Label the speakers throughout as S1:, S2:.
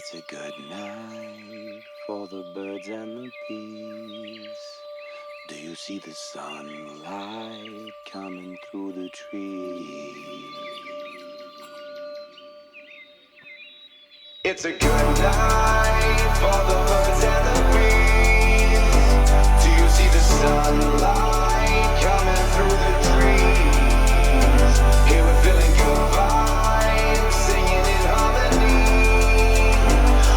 S1: It's a good night for the birds and the bees. Do you see the sunlight coming through the trees? It's a good night for the birds and the bees. Do you see the sunlight coming through the trees? Here we're feeling good vibes, singing in harmony.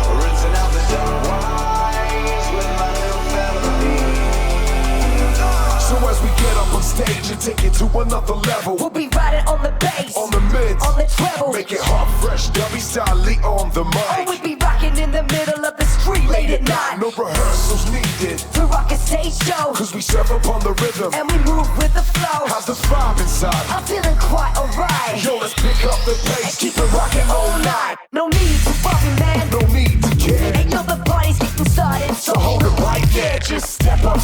S1: Rinsing out the dark wines with my new family.
S2: So as we get up on stage and take it to another level,
S3: we'll be riding on the bass,
S2: on the mids,
S3: on the treble,
S2: make it hot, fresh, dubby style, on the mic.
S3: Oh, we'll be rocking in the middle of the street late at night.
S2: No rehearsals needed
S3: to rock a stage show,
S2: cause we surf upon the rhythm
S3: and we move with the flow.
S2: How's the vibe inside?
S3: I'm feeling quite alright.
S2: Yo, let's pick up the pace
S3: and keep it rocking all night. No need to worry, man,
S2: no need to care.
S3: Ain't no the party's getting started,
S2: so hold it right there. Just step up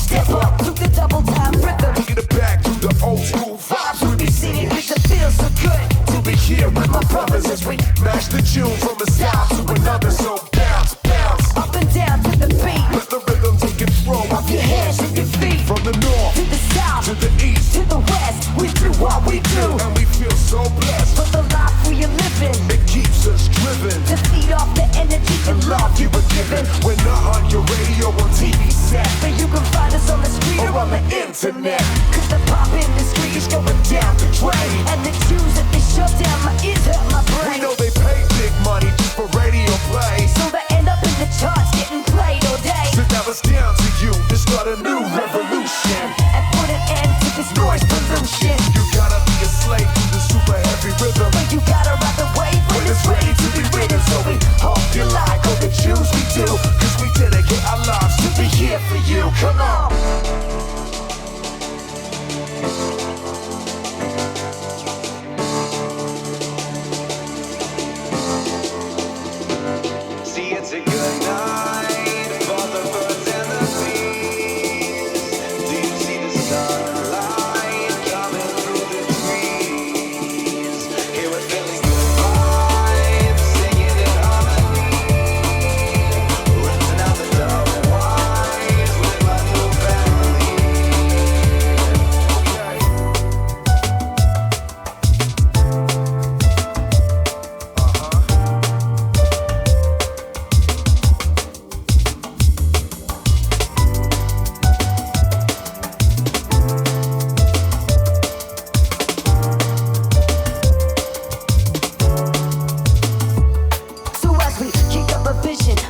S3: to the double time rhythm.
S2: Bring it back to the old school vibes.
S3: We'll be singing cause it feels so good
S2: to be here with my brothers as we mash the tune from a style to another. So bounce, bounce,
S3: up and down to the beat.
S2: Let the rhythm take control
S3: of your hands and your feet.
S2: From the north
S3: to the south
S2: to the east
S3: to the west, we do what we do,
S2: and we feel so blessed.
S3: For the life we are living,
S2: it keeps us driven
S3: to feed off the energy and love you were given.
S2: We're not on your radio or TV set,
S3: but you can find us on the street or on the internet. Cause the pop industry is going down the drain, and the tunes that they shut down, my ears hurt my brain.
S2: We know they pay big money just for radio play,
S3: so they end up in the charts getting played all day.
S2: So now it's down to you to start a new revolution
S3: and put an end to this noise pollution.
S2: You gotta be a slave to the super heavy rhythm,
S3: but you gotta ride the wave when it's ready to be ridden. So we hope you like all the tunes we do,
S2: cause we dedicate our lives
S3: to be here for you. Come on.
S1: See, it's a good night for the birds and the bees. Do you see the sunlight coming through the trees? Here we're feeling good vibes, singing in harmony. Rinsing out the dark wines with my new family.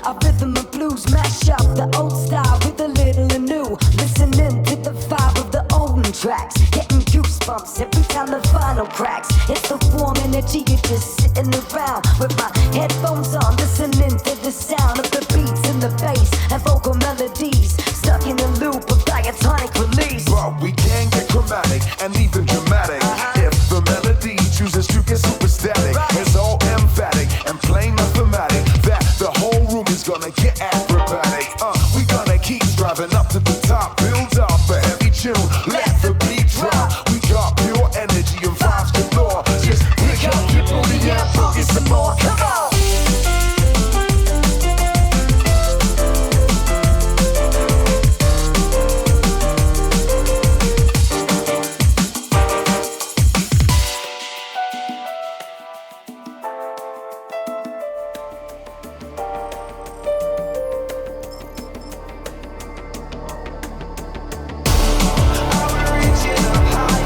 S3: Our rhythm and blues mash up the old style with a little and new. Listening to the vibe of the olden tracks, getting goosebumps every time the vinyl cracks. It's the warm energy, you're just sitting around with my headphones on, listening to the sound of the beats and the bass and vocal melodies, stuck in a loop of diatonic release.
S2: But we can get chromatic and even dramatic if the melody chooses to get super static. It's all emphatic and plain mathematic that the whole room is gonna get acrobatic. We gonna keep striving up to the top, build up a heavy tune, let the beat drop. We got pure energy and vibes galore. Just pick up your booty and boogie some more. Come on.
S1: Reaching up high.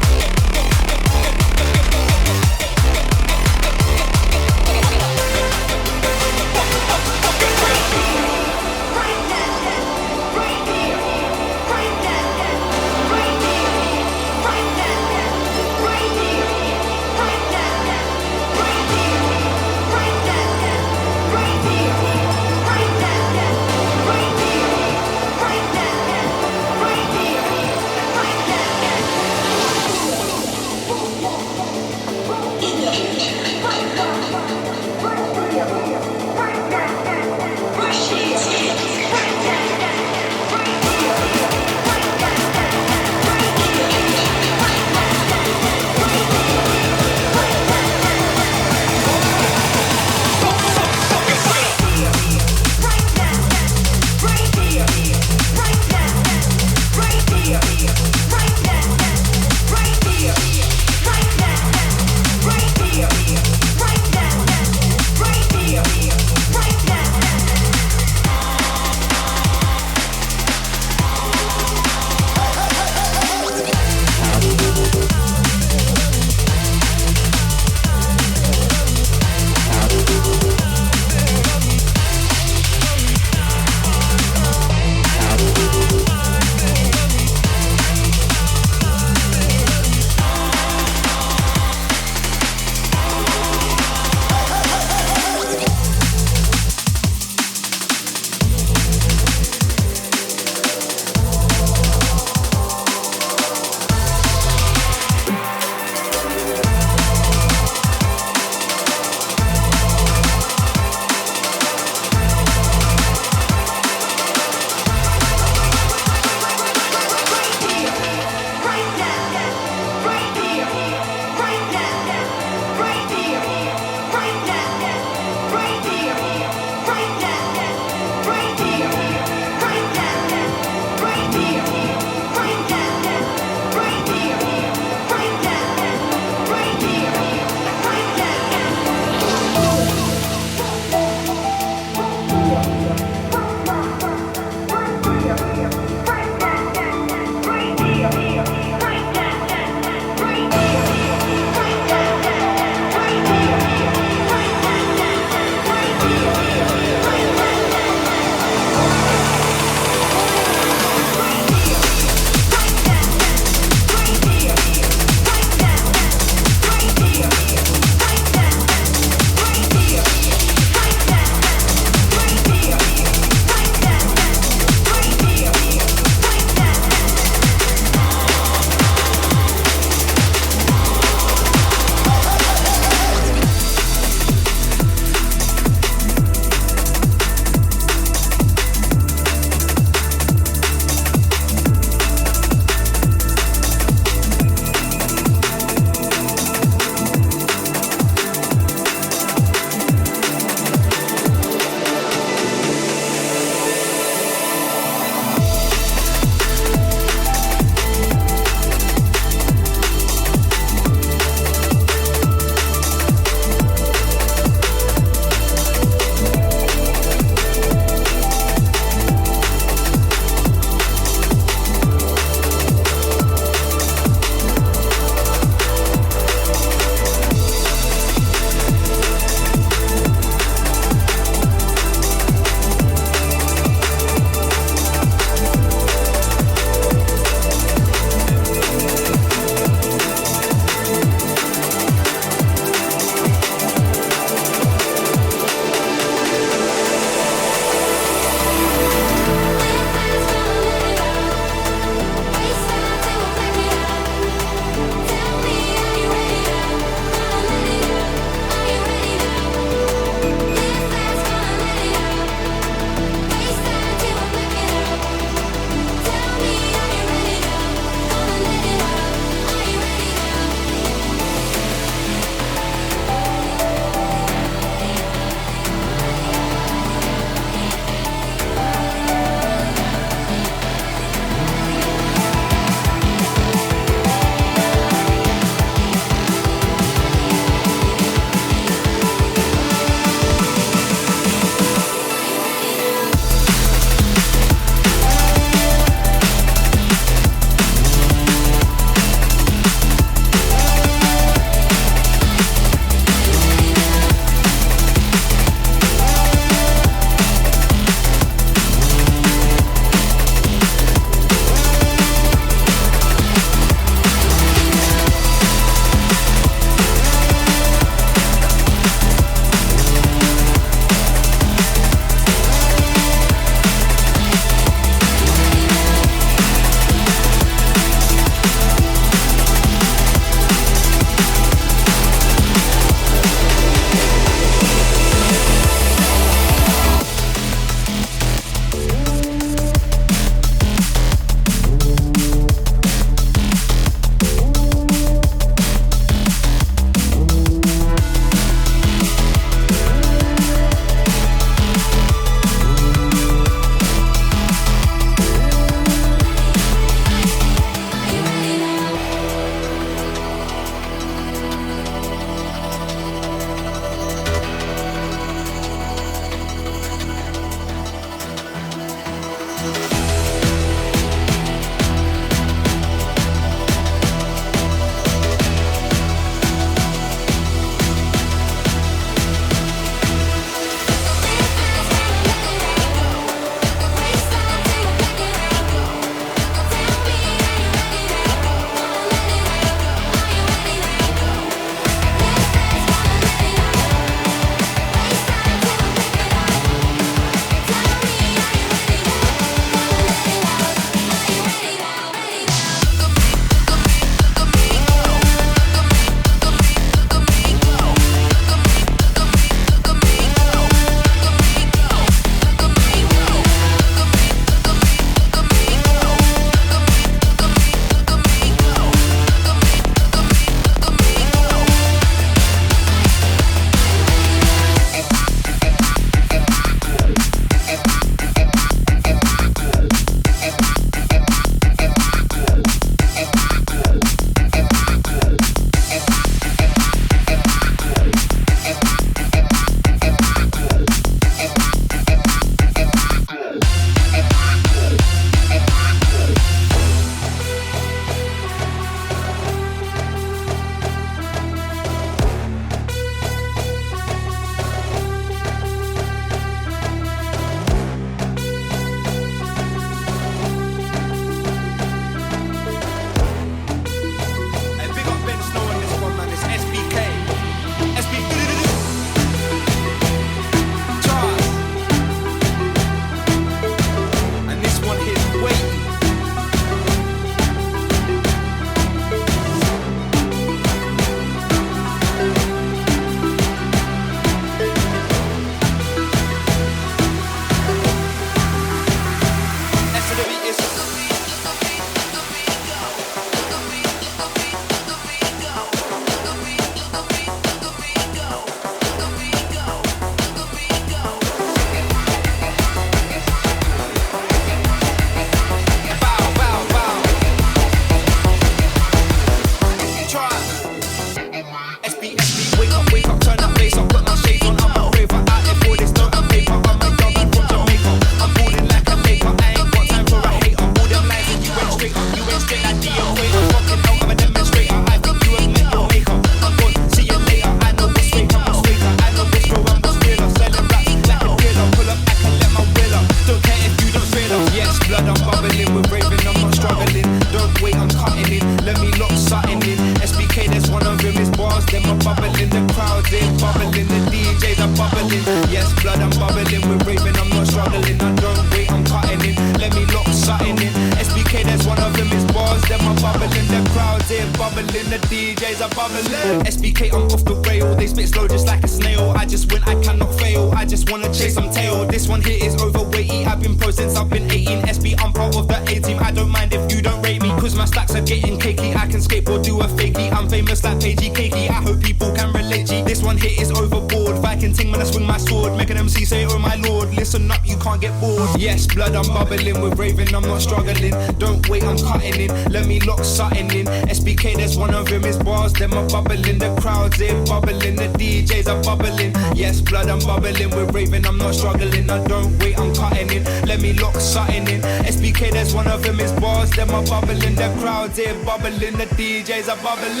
S4: Wake up, turn that bass up, put my shades on. I'm a raver, out there for this dirt and paper. I'm a young man from Jamaica. I'm balling like a Laker. I ain't got time for a hater. All them lies and you went straight up. You went straight like the equator. Fucking hell, I'm a demonstrator. I think you have met your maker. I'm gone, see you later. I know what's fake, I'm what's faker. I know what's real, I'm what's realer. Selling raps like a dealer. Pull up, I can let my will up. Don't care if you don't fail up. Yes, blood, I'm bubbling. We're raving, I'm not struggling. Don't wait, I'm cutting it. Let me lock something in. SBK, there's one of him, his bars, them are bubbling. The crowd, they're bubbling. The DJs are bubbling. Yes, blood, I'm bubbling. We're raving, I'm not struggling. I don't wait, I'm cutting it. Let me lock something in. SBK, there's one of them, his bars, them are bubbling. The crowd, they're bubbling. The DJs are bubbling. SBK, I'm off the rail. They spit slow just like a snail. I just win, I cannot fail. I just wanna chase some tail. This one here is overweighty. I've been pro since I've been 18. SB, I'm part of the A-team. I don't mind if you don't rate me, cause my stacks are getting cakey. I can skateboard, do a fakey. I'm famous like Pagey Cakey. I hope people can relate, G. This one here is overboard. Viking ting when I swing my sword. Make an MC say, oh my lord. Listen up, you can't get bored. Yes, blood, I'm bubbling. We're raving, I'm not struggling. Don't wait, I'm cutting in. Let me lock something in. SBK, there's one of him, his bars, them are bubbling. The crowds, they're bubbling. The DJs are bubbling. Yes, blood, I'm bubbling. We're raving, I'm not struggling. I don't wait, I'm cutting in. Let me lock something in. SBK, there's one of him, his bars, them are bubbling. The crowds, they're bubbling. The DJs are bubbling.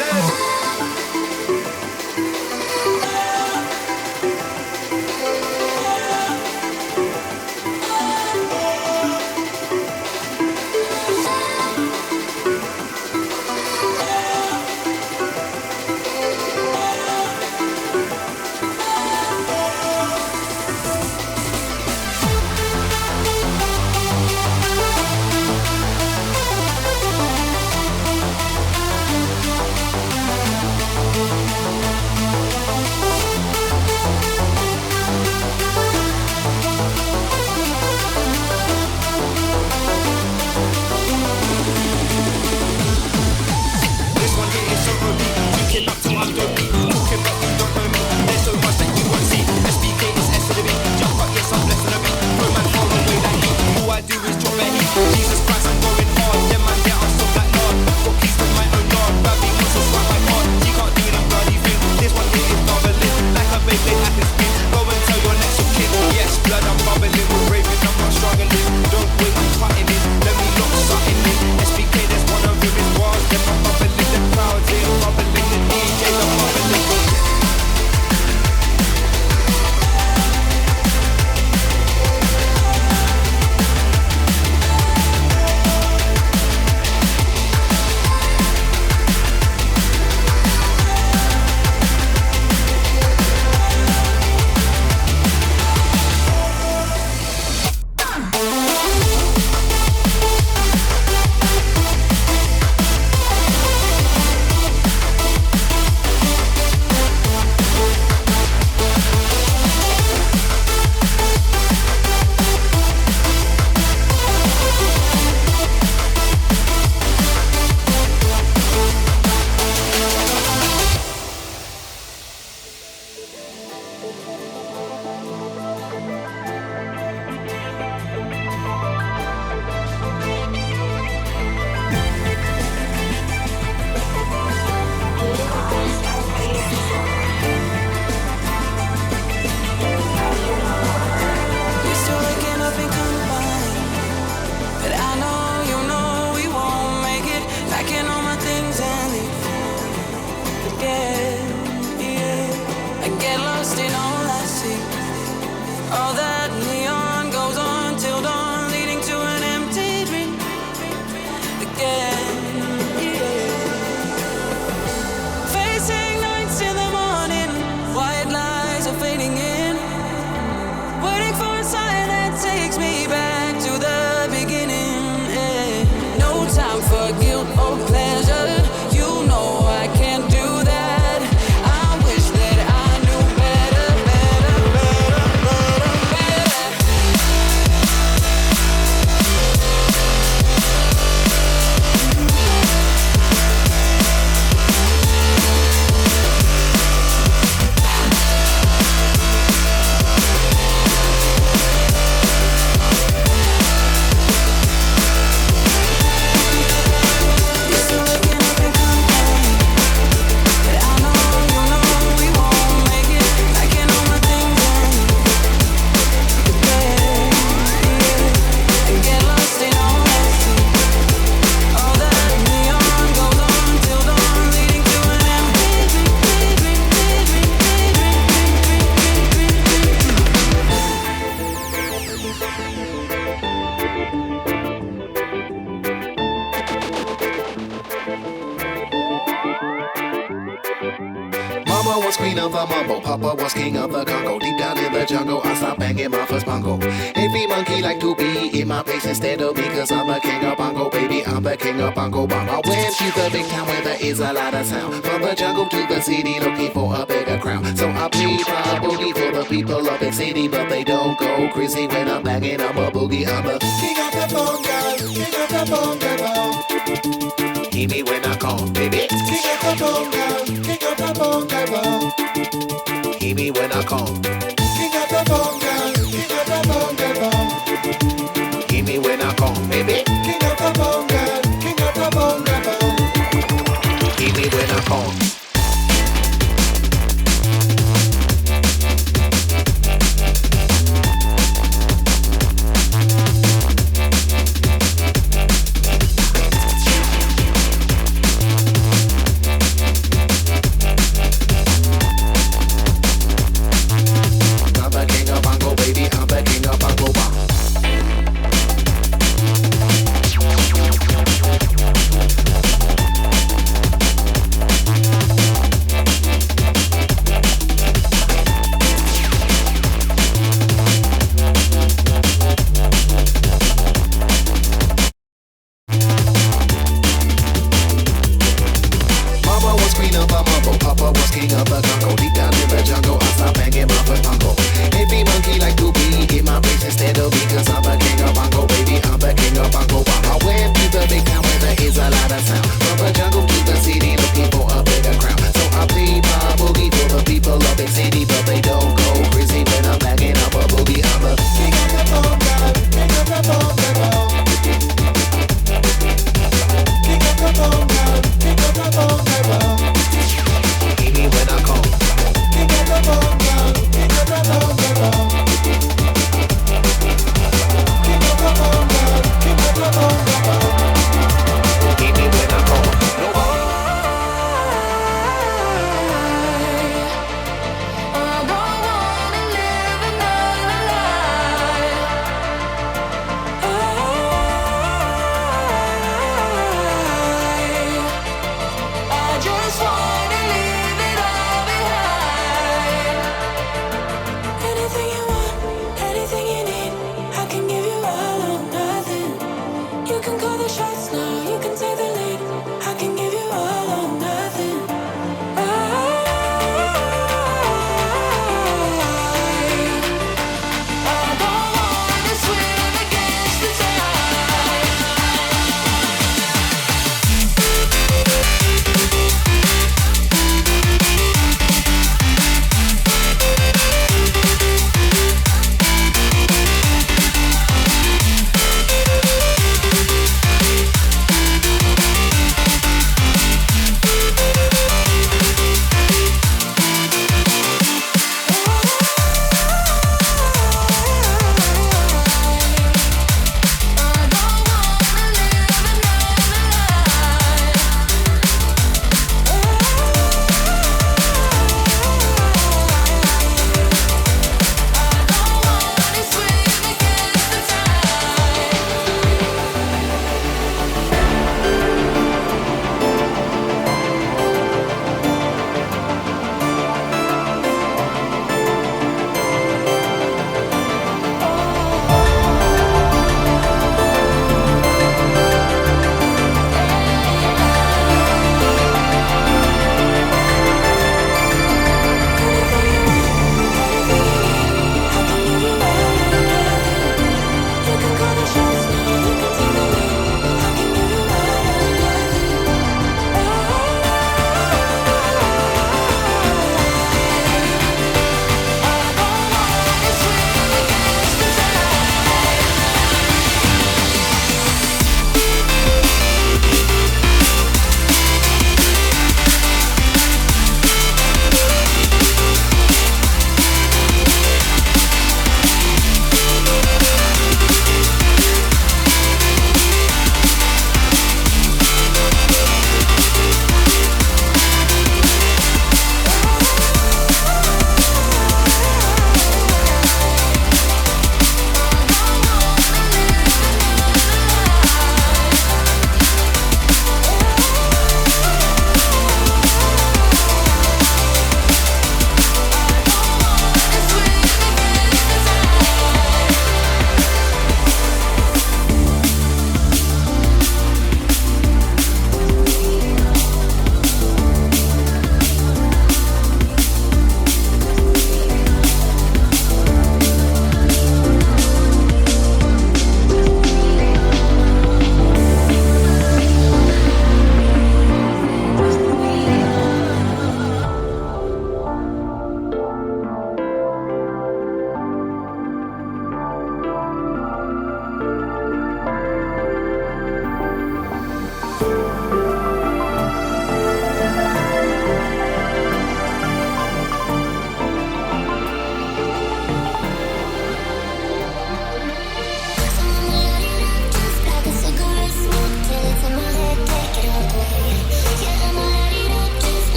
S4: Mama was queen of the mumble, Papa was king of the Congo. Deep down in the jungle, I stopped banging my first bongo. Every monkey like to be in my place instead of me, cause I'm the king of bongo, baby, I'm the king of bongo. Mama went to the big town where there is a lot of sound. From the jungle to the city, looking for a bigger crown. So I play my boogie for the people of the city, but they don't go crazy when I'm banging on my boogie. I'm the king of the bongo, king of the bongo. Hear me when I call, baby. King of the bongo, king of the bongo. Hear me when I call. King of the bongo, king of the bongo. Hear me when I call, baby. King of the bongo, king of the bongo. Hear me when I call.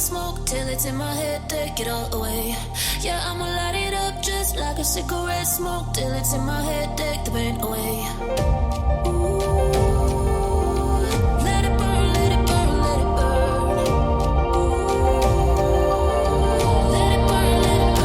S5: smoke till it's in my head, take it all away. Yeah, I'ma light it up just like a cigarette. Smoke till it's in my head, take the pain away. Ooh, let it burn, let it burn, let it burn. Ooh, let it burn, let it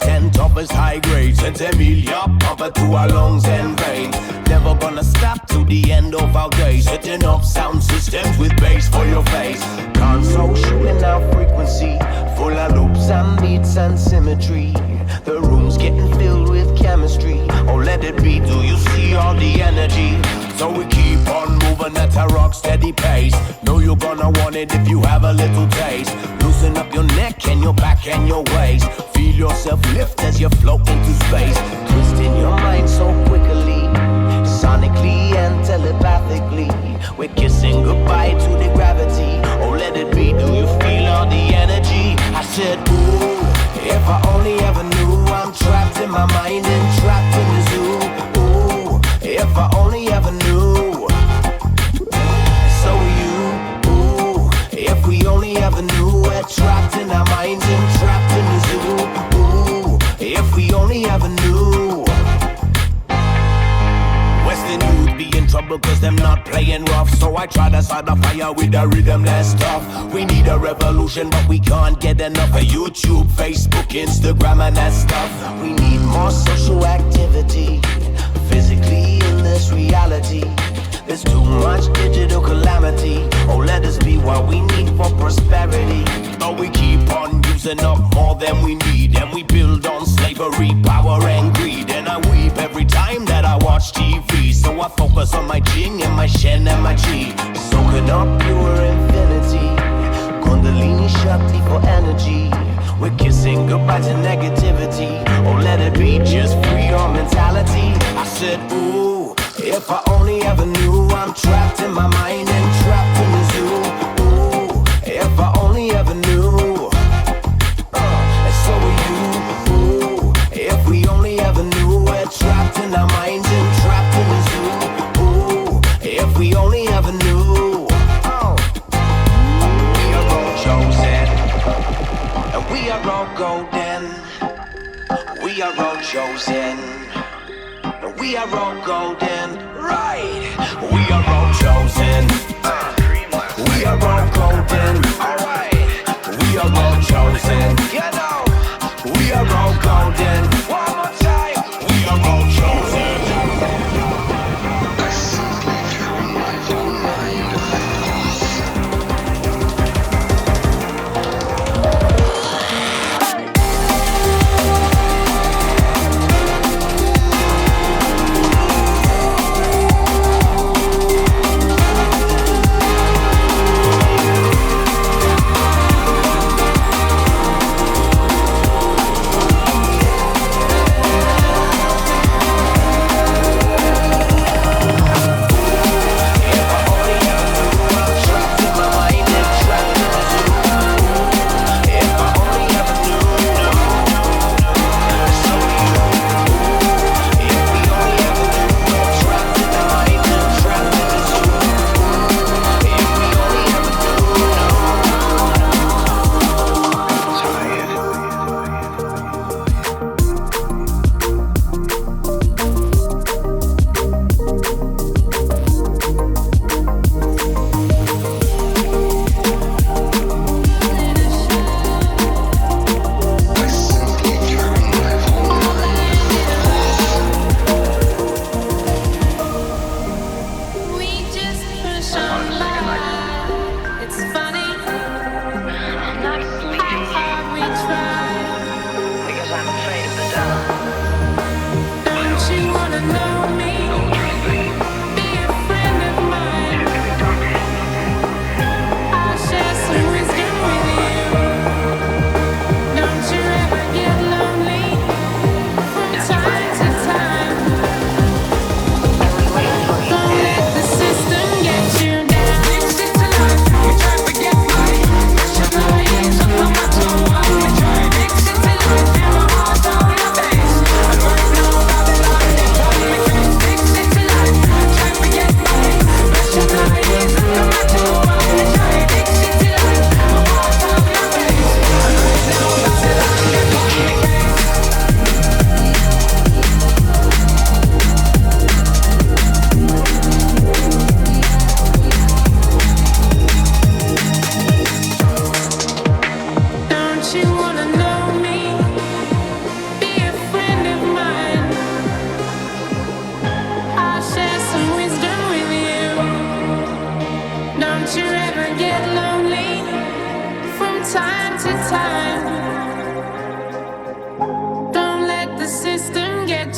S4: and toughest high grades. And Emilia pump it through our lungs and veins. Never gonna stop to the end of our days. Setting up sound systems with bass for your face. Console shooting out frequency, full of loops and beats and symmetry. The room's getting filled with chemistry. Oh, let it be, do you see all the energy? So we keep on moving at a rock steady pace. Know you're gonna want it if you have a little taste. Loosen up your neck and your back and your waist. Feel yourself lift as you float into space. Twisting your mind so quickly, sonically and telepathically. We're kissing goodbye to the gravity. Oh, let it be, do you feel all the energy? I said, ooh, if I only ever knew. I'm trapped in my mind and trapped in the zoo. Ooh, if I only ever knew. So you, ooh, if we only ever knew. We're trapped in our minds and trapped in the zoo. Ooh, if we only ever knew. Western youth be in trouble cause them not playing rough. So I try to start a fire with a rhythm that's tough. We need a revolution but we can't get enough of YouTube, Facebook, Instagram and that stuff. We need more social activity, physically in this reality. There's too much digital calamity. Oh, let us be what we need for prosperity. But we keep on using up more than we need. And we build on slavery, power and greed. And I weep every time that I watch TV. So I focus on my Jing and my Shen and my Chi. Soaking up pure infinity, Kundalini Shakti for energy. We're kissing goodbye to negativity. Oh, let it be just free your mentality. I said, ooh, if I only ever knew. I'm trapped in my mind and trapped in the zoo. Ooh, if I only ever knew. And so are you. Ooh, if we only ever knew. We're trapped in our minds and trapped in the zoo. Ooh, if we only ever knew. We are all chosen, and we are all golden. We are all chosen, and we are all golden. Right, we are all chosen. We are all golden. Alright, we are all chosen. You know, we are all golden. One more time, we are all chosen. I simply found my own mind.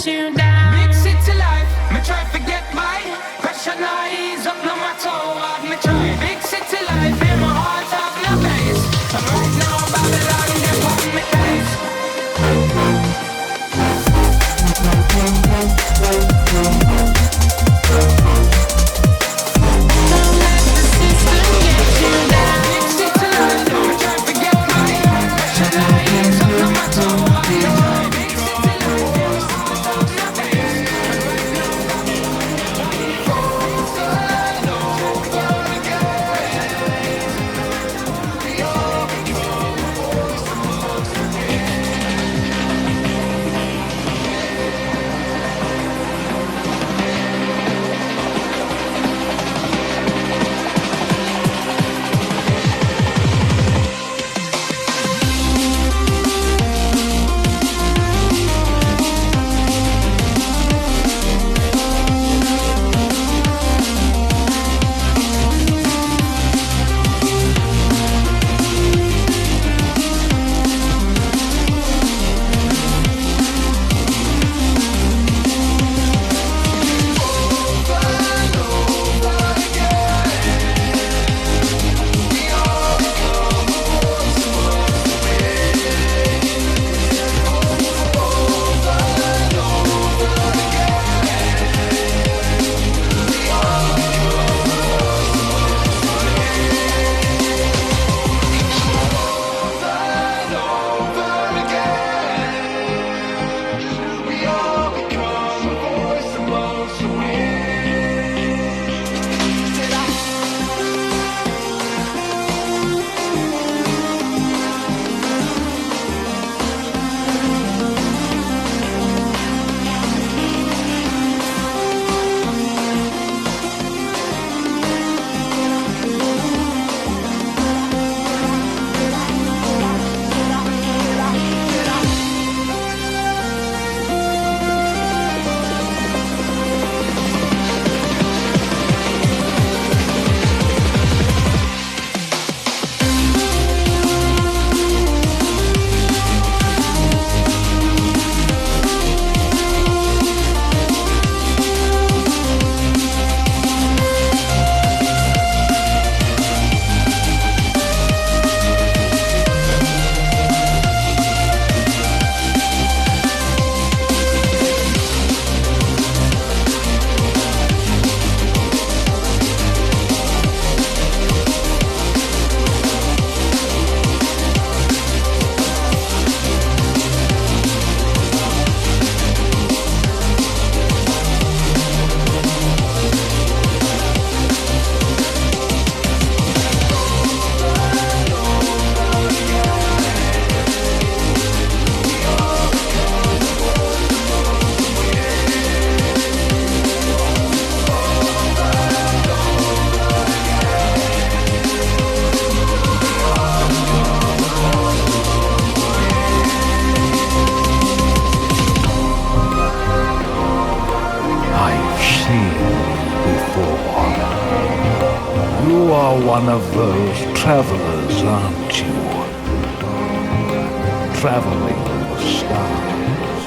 S4: you down. Big city life, me try to get by. Pressure now ease up no matter how hard me try. Big city life, in my heart have no place. And right now Babylon, they pop me case. Don't let the system get you down. Big city life, me try to get by. Pressure now ease up no matter how hard me try. Big city life, in my heart have no place. And right now
S6: You are one of those travelers, aren't you? Traveling the stars.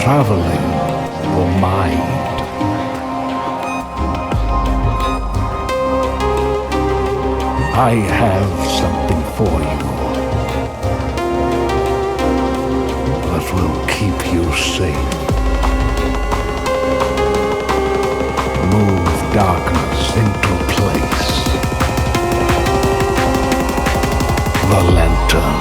S6: Traveling the mind. I have something for you that will keep you safe. Move darkness into place. The lantern.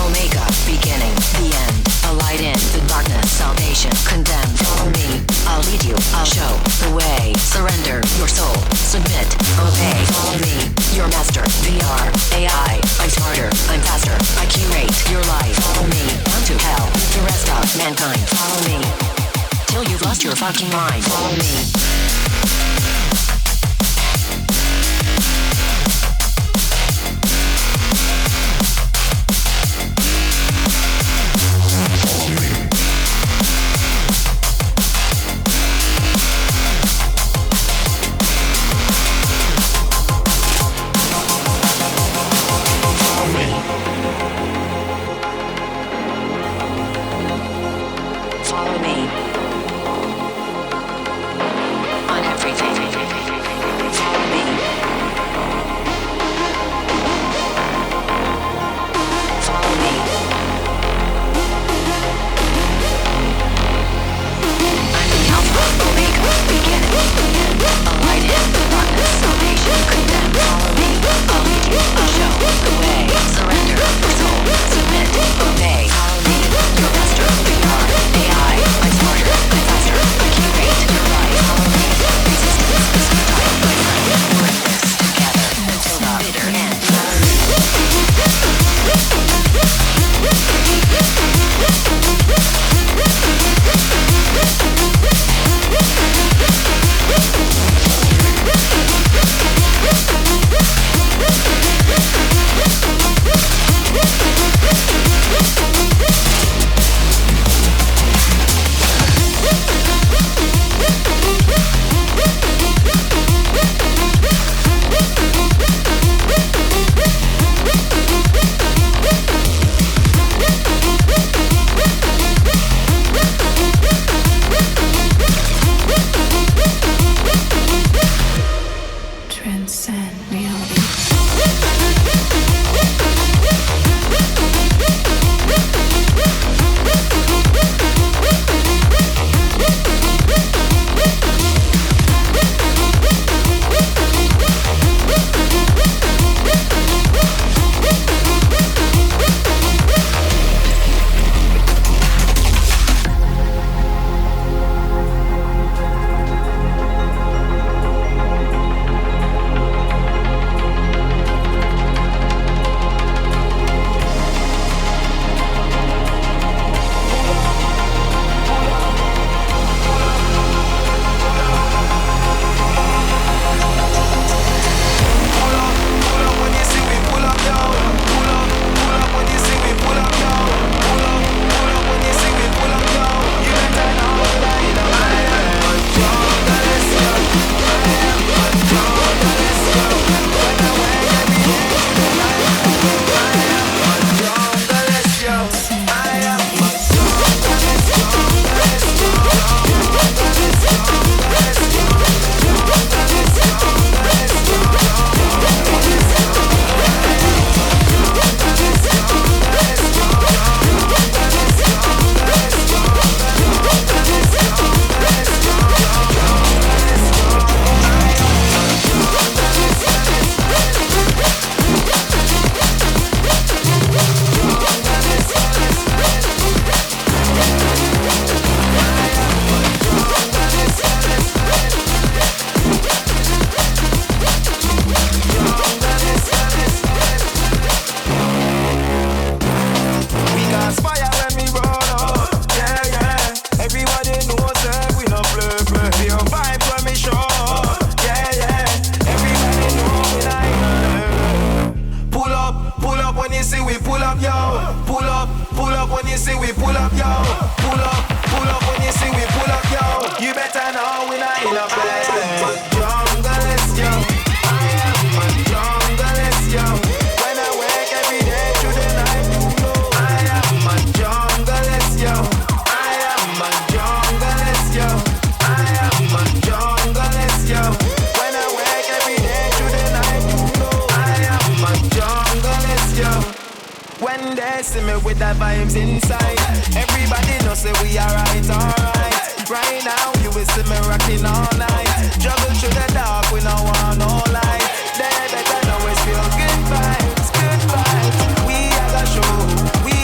S7: Omega, beginning, the end. A light in the darkness, salvation, condemned. Follow me, I'll lead you, I'll show the way. Surrender your soul, submit, obey. Follow me, your master. VR, AI, I'm smarter, I'm faster. I curate your life. Follow me, down to hell, the rest of mankind. Follow me, till you've lost your fucking mind. Follow me. Follow me. On everything. Follow me. Follow me. I'm the Alpha, Omega, beginning, a light in the darkness, salvation, condemned. Follow me, I'll lead you, I'll show the way. Surrender your soul, submit, obey. Follow me, your master, VR, AI, I'm smarter, I'm faster, I curate your life. Follow me, resistance is futile, my friend. We're in this together until the bitter end. Follow me.
S5: Transcend reality.
S4: See me with the vibes inside. Everybody know say we alright, alright. Right now you will see me rocking all night. Juggle through the dark, we no want no light. They better know it's feel good vibes, good vibes. We are the show, we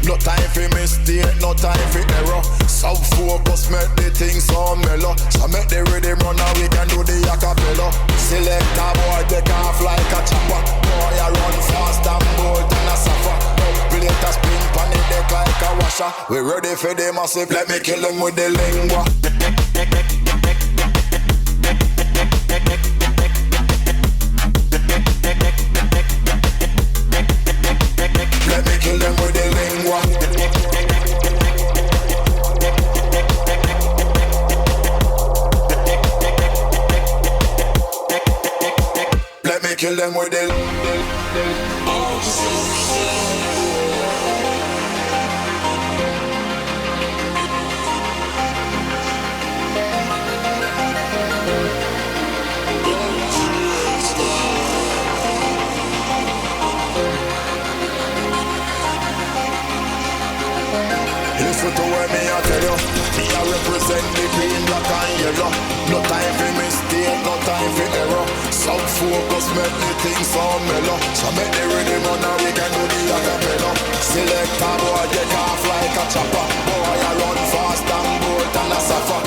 S8: No time for mistake, no time for error. Sub-focus make the thing so mellow. So make the rhythm run and we can do the acapella. Select a boy, take off like a chopper. Boy, I run fast and bold and a suffer. Plate a spin pan the deck like a washer. We ready for the massive, let me kill them with the lingua. Let me kill them with the lingua. Let me kill them with the Listen to what me I tell you. Me I represent the green, black and yellow. No time for mistake, no time for error. Sub-focus make the thing so mellow. So make the rhythm run and we can do the acapella. Select a boy, get off like a chopper. Boy, I run fast and bold and a suffer.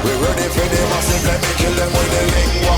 S8: We ready for the massive, let me kill them with the lingua.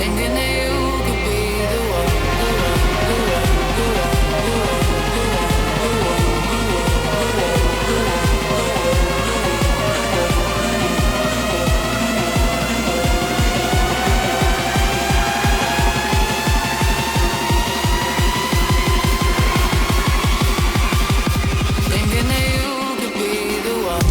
S5: Thinking that you could be the one, the one, the one, the one, the one, the thinking that you could be the one.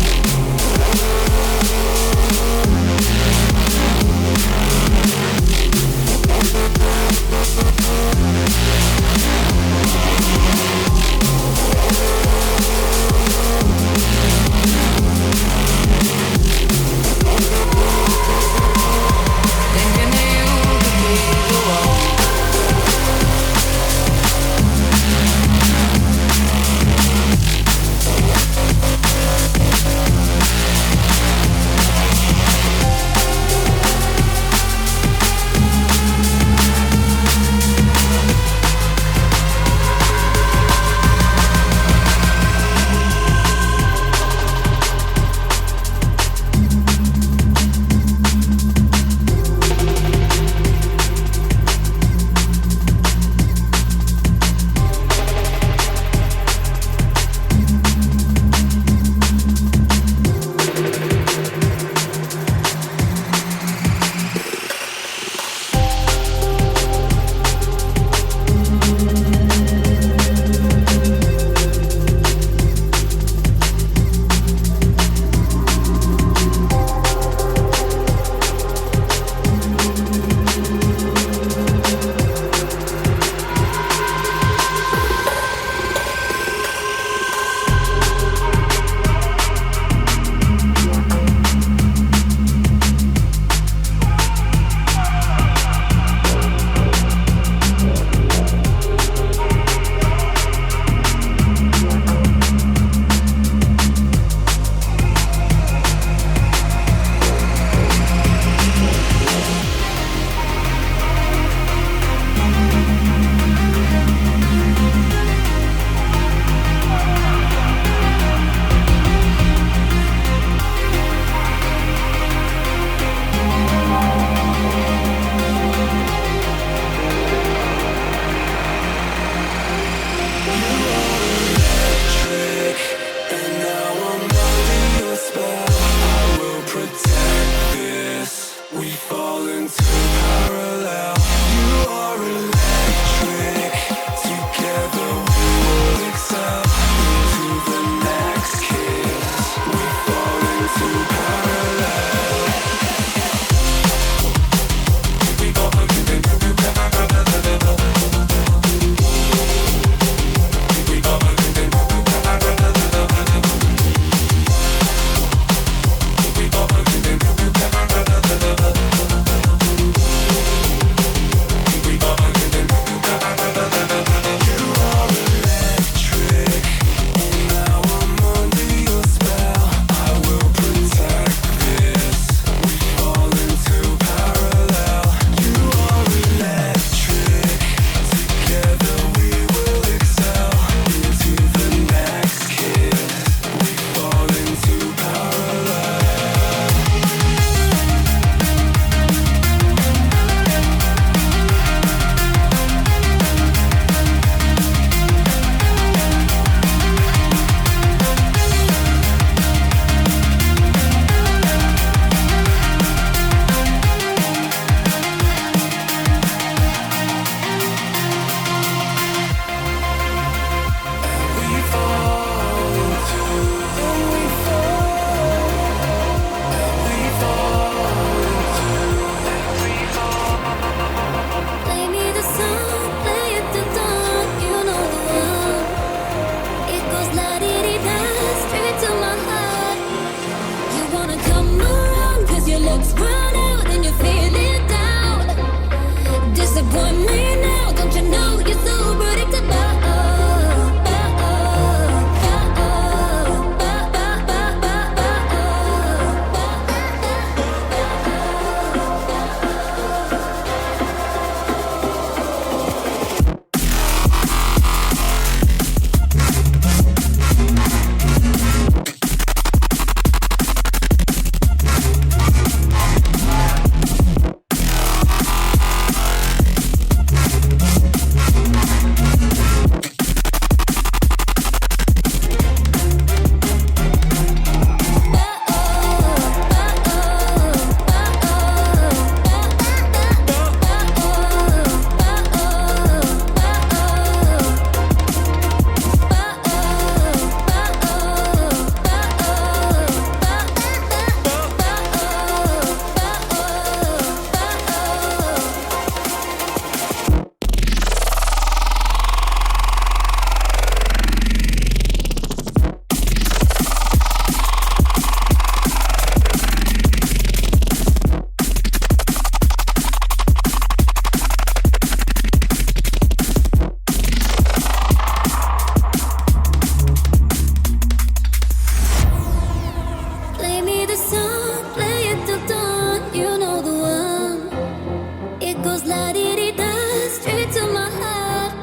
S5: goes la-di-di-da, straight to my heart.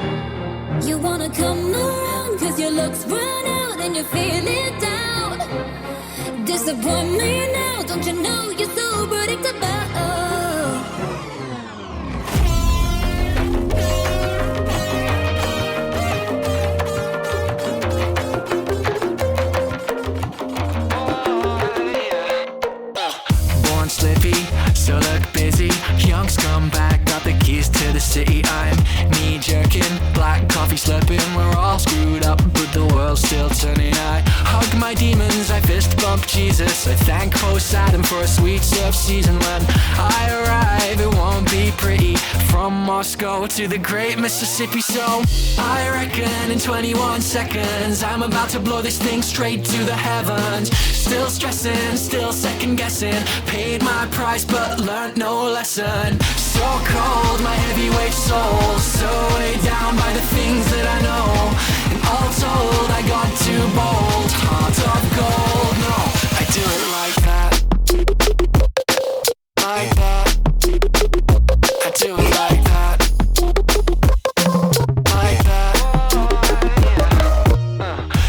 S5: You wanna come around, cause your looks run out and you're feeling down. Disappoint me now, don't you know you're so predictable.
S4: Slippy, so look busy. Young scumbag, got the keys to the city. I'm knee jerking, black coffee slurping. We're all screwed up, but the world's still turning. I hug my demons, I fist bump Jesus. I thank host Adam for a sweet surf season. When I arrive, it won't be pretty. From Moscow to the great Mississippi. So I reckon in 21 seconds I'm about to blow this thing straight to the heavens. Still stressing, still second guessing. Paid my price but learned no lesson. So cold, my heavyweight soul, so weighed down by the things that I know. And all told, I got too bold. Heart of gold, no, I do it like that. Like that. I do it like that. Like that.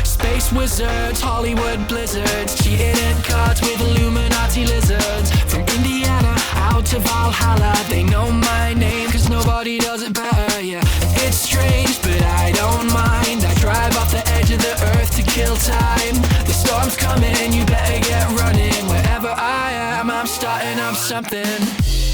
S4: Space wizards, Hollywood blizzards, cheating in cards with Illuminati lizards. From Indiana out to Valhalla, they know my name cause nobody does it better, yeah. It's strange but I don't mind. I drive off the edge of the earth to kill time. The storm's coming, you better get running. Wherever I am, I'm starting up something.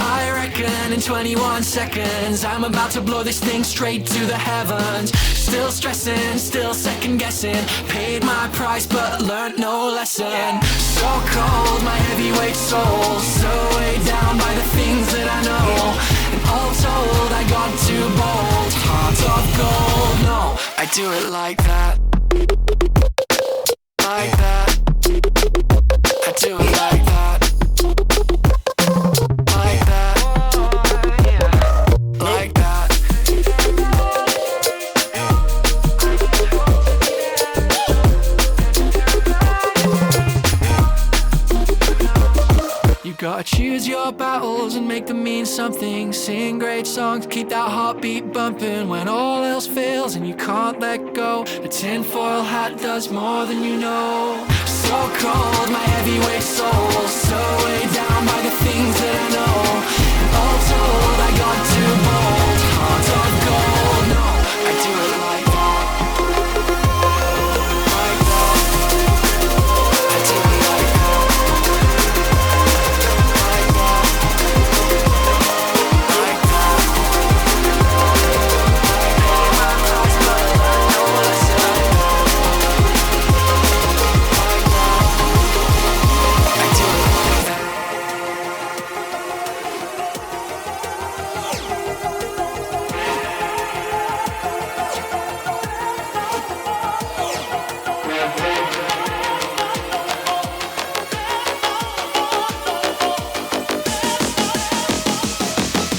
S4: I reckon in 21 seconds I'm about to blow this thing straight to the heavens. Still stressing, still second guessing. Paid my price but learned no lesson. So cold, my heavyweight soul, so weighed down by the things that I know. And all told, I got too bold. Heart of gold, no, I do it like that. Like that. I do it like that. Like that. Like that. You gotta choose your battles and make them mean something. Sing great songs, keep that heartbeat bumping. When all else fails and you can't let go, a tinfoil hat does more than you know. So cold, my heavyweight soul, so weighed down by the things that I know. And all told, I got too bold. Heart of gold, no, I do it like that. Like that. I do it like that. Like that. Like that. I paid my price but learned no lesson. Like that. I do it like that.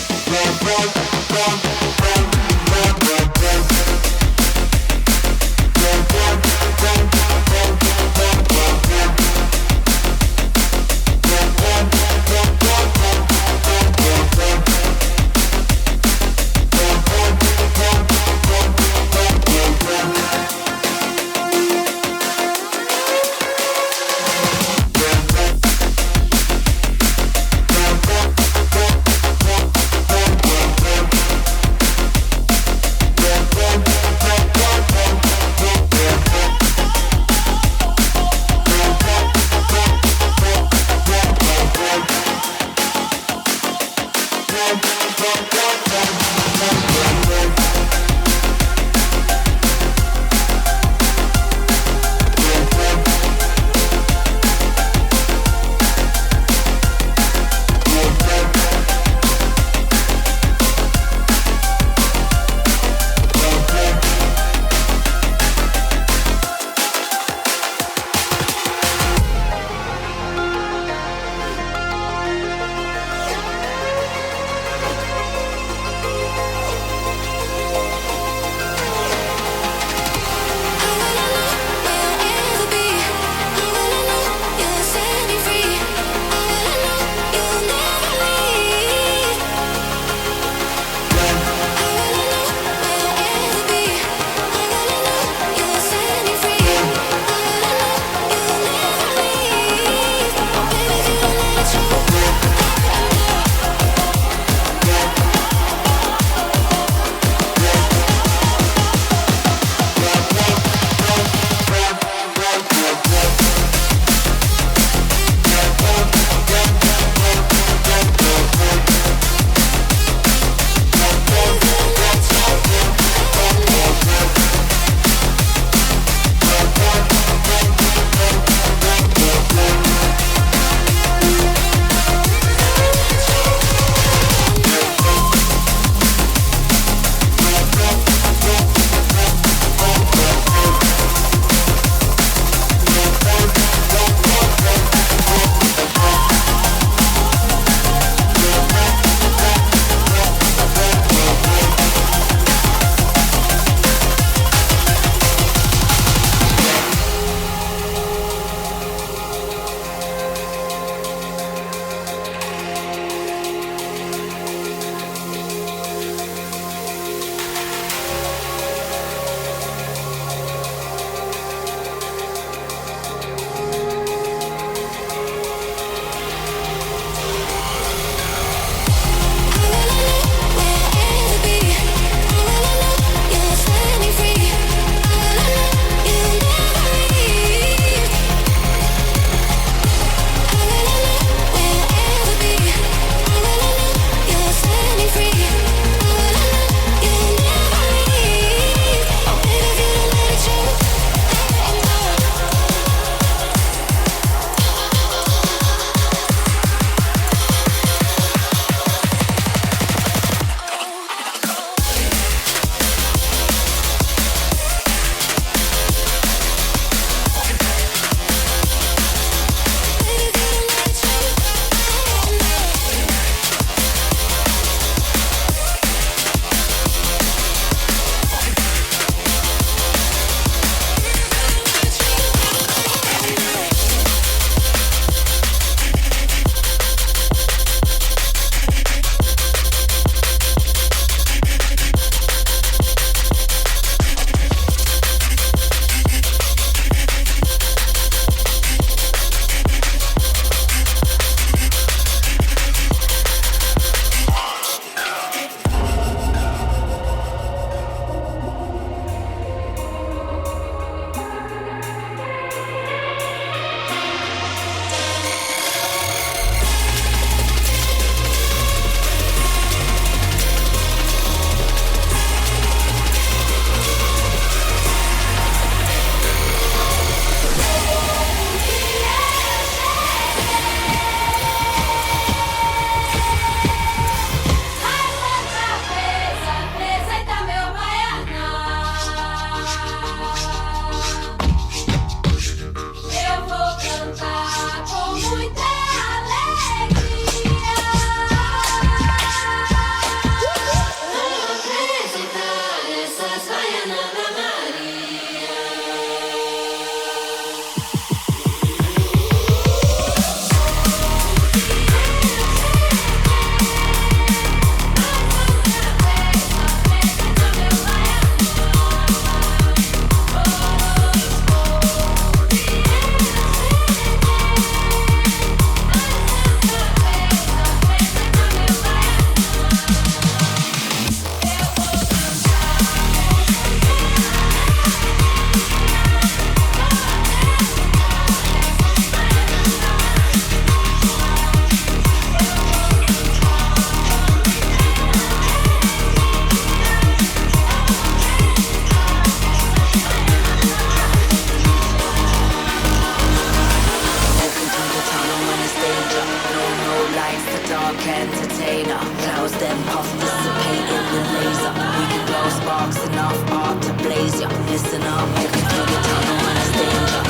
S3: dissipate in the laser. We can blow sparks enough art to blaze ya. Listen up, looking through the tunnel when it's danger.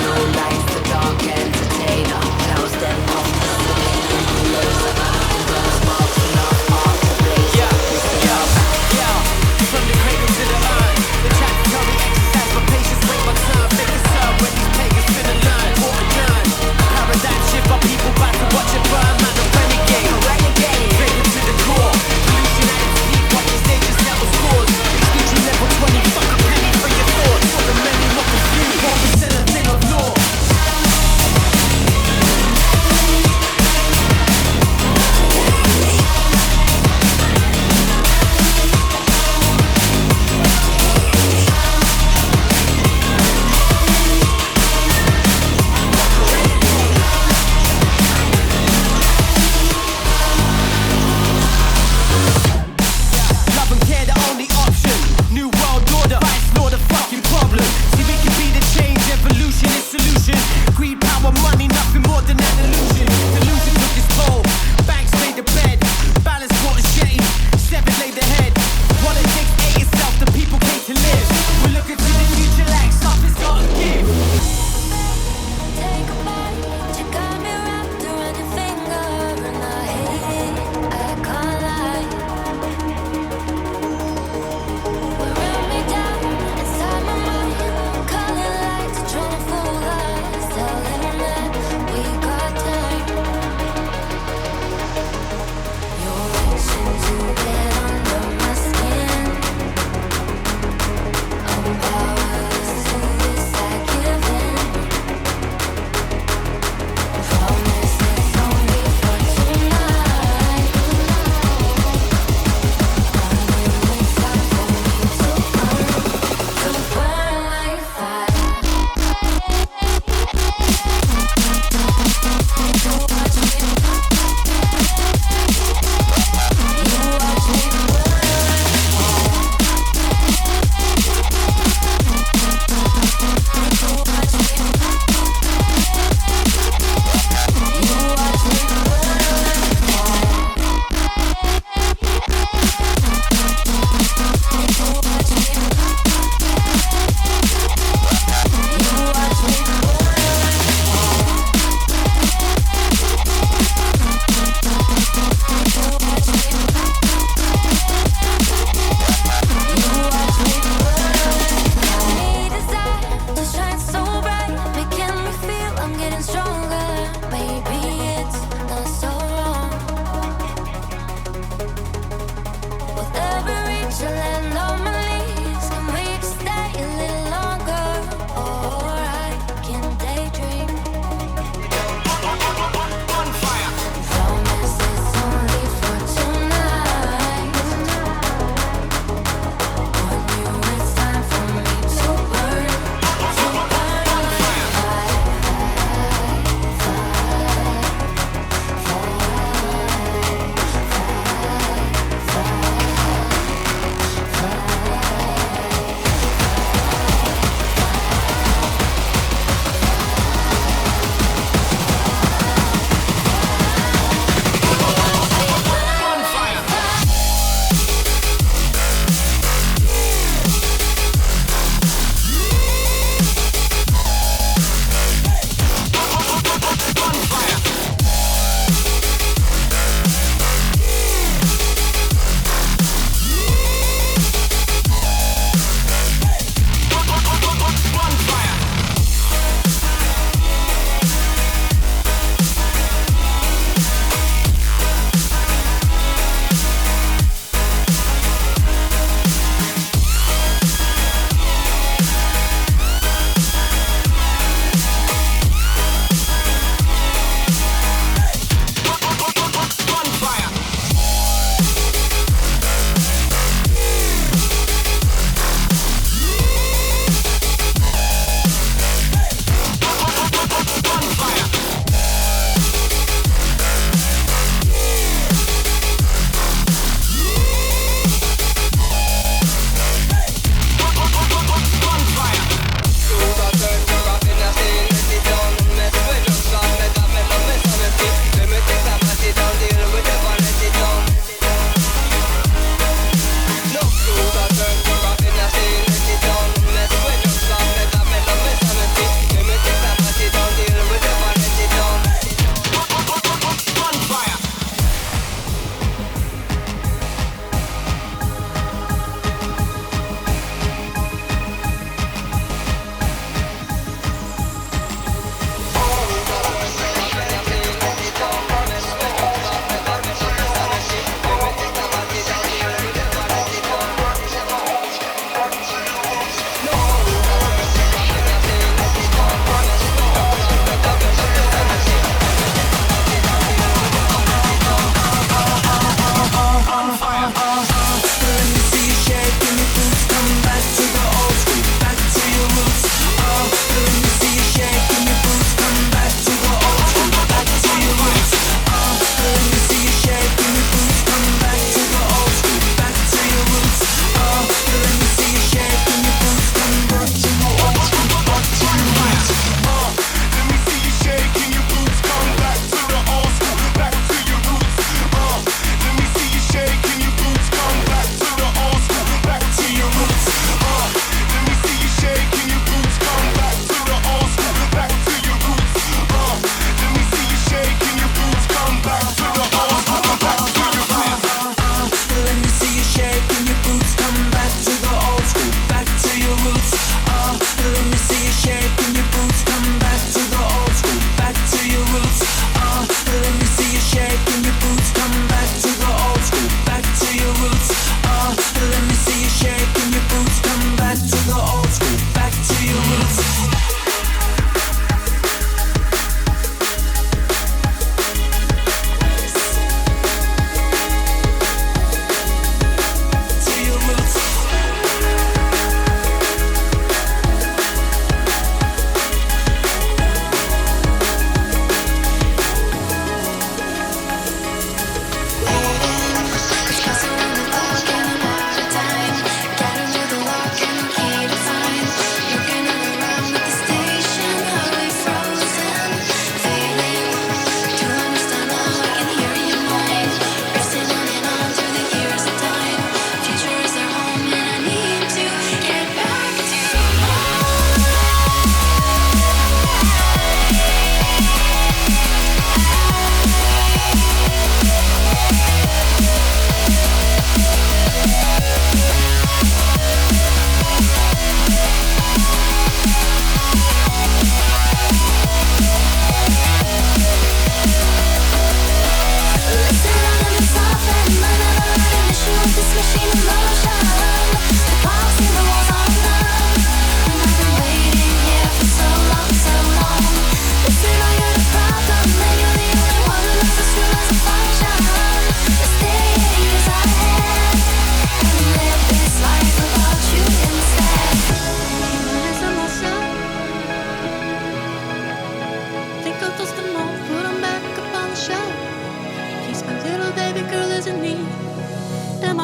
S3: No lights, the dark entertainer. Clouds then off, dissipate in the laser. We can blow sparks enough art to blaze ya. Listen up.
S4: From the cradle to the urn, the transitory exercise my patience, wait my turn. Make a serve when these pagans finna learn. What a learn. Paradigm shift, my people back to watch it burn. Man, a renegade. Fatal to the core. Illusion at its peak, watch the stages level scores. Exclusion level 20, fuck a penny for your thoughts. For the many, what the few, 4% a thing of law.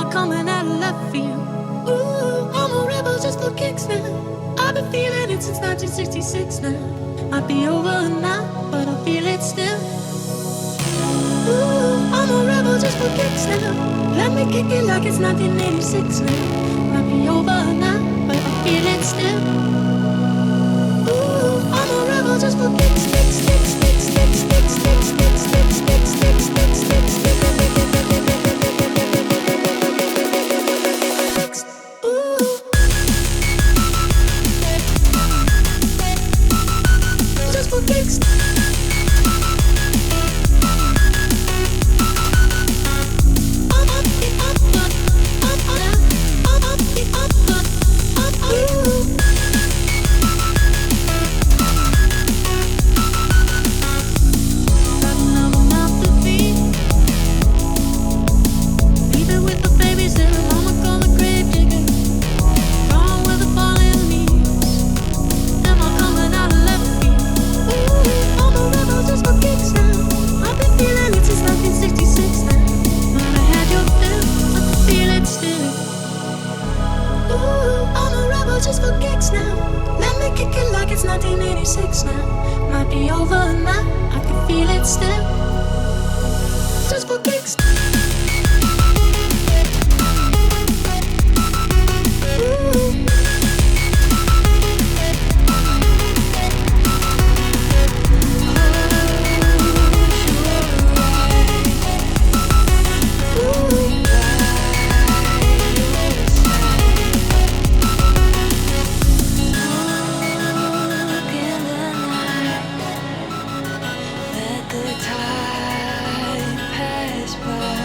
S9: I coming out of left field? Ooh, I'm a rebel just for kicks now. I've been feeling it since 1966 now. Might be over now, but I feel it still. Ooh, I'm a rebel just for kicks now. Let me kick it like it's 1986 now. Might be over now, but I feel it still. Ooh, I'm a rebel just for kicks, kicks, kicks, kicks, kicks, kicks, kicks, kicks, kicks, kicks, kicks, kicks, kicks, kicks.
S10: The tide pass by.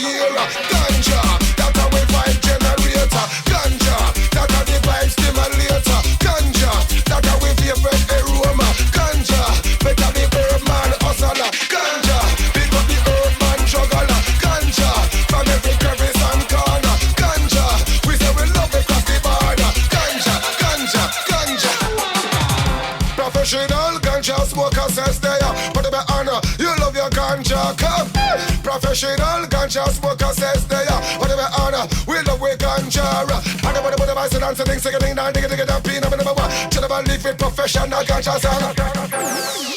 S8: hear. Ganja, that's how we vibe generator. Ganja, that's how the vibe stimulator. Ganja, that's how we favorite aroma. Ganja, better the herb man hustler. Ganja, pick up the herb man juggler. Ganja, from every crevice and corner. Ganja, we say we love it across the border. Ganja, ganja, ganja. Professional ganja smoker says they are. But the honor, you love your ganja. Come, professional ganja smoker says they are. But the honor, we love we ganja. And the voice and dancing, singing, digga, digga, digga, peanut, number one. Chill about leaf with professional ganja.